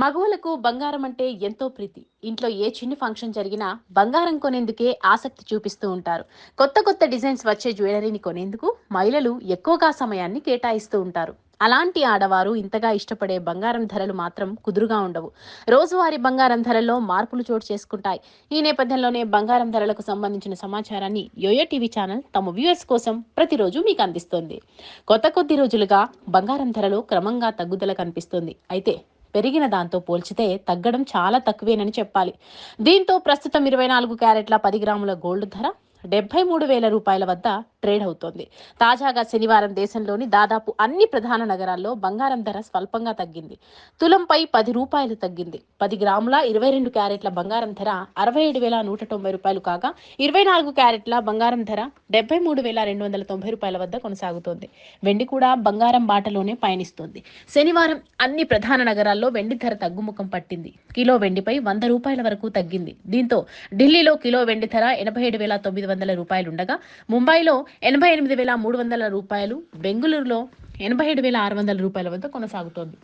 మగవులకు బంగారం అంటే ఎంతో ప్రీతి. ఇంట్లో ఏ చిన్న ఫంక్షన్ జరిగినా బంగారం కొనేందుకే ఆసక్తి చూపిస్తూ ఉంటారు. కొత్త కొత్త డిజైన్స్ వచ్చే జ్యువెలరీని కొనేందుకు మహిళలు ఎక్కువగా సమయాన్ని కేటాయిస్తూ ఉంటారు. అలాంటి ఆడవారు ఇంతగా ఇష్టపడే బంగారం ధరలు మాత్రం కుదురుగా ఉండవు. రోజువారీ బంగారం ధరల్లో మార్పులు చోటు చేసుకుంటాయి. ఈ నేపథ్యంలోనే బంగారం ధరలకు సంబంధించిన సమాచారాన్ని యోయో టీవీ ఛానల్ తమ వ్యూవర్స్ కోసం ప్రతిరోజు మీకు అందిస్తోంది. కొద్ది రోజులుగా బంగారం ధరలో క్రమంగా తగ్గుదల కనిపిస్తుంది. అయితే పెరిగిన దాంతో పోల్చితే తగ్గడం చాలా తక్కువేనని చెప్పాలి. దీంతో ప్రస్తుతం 24 క్యారెట్ల 10 గ్రాముల గోల్డ్ ధర 73,000 రూపాయల వద్ద ట్రేడ్ అవుతోంది. తాజాగా శనివారం దేశంలోని దాదాపు అన్ని ప్రధాన నగరాల్లో బంగారం ధర స్వల్పంగా తగ్గింది. తులంపై 10 రూపాయలు తగ్గింది. 10 గ్రాముల 22 క్యారెట్ల బంగారం ధర 67,190 రూపాయలు కాగా 24 క్యారెట్ల బంగారం ధర 73,290 రూపాయల వద్ద కొనసాగుతోంది. వెండి కూడా బంగారం బాటలోనే పయనిస్తోంది. శనివారం అన్ని ప్రధాన నగరాల్లో వెండి ధర తగ్గుముఖం పట్టింది. కిలో వెండిపై 100 రూపాయల వరకు తగ్గింది. దీంతో ఢిల్లీలో కిలో వెండి ధర 87,900 రూపాయలుండగా, ముంబైలో 88,300 రూపాయలు, బెంగళూరులో 87,600 రూపాయల వద్ద కొనసాగుతోంది.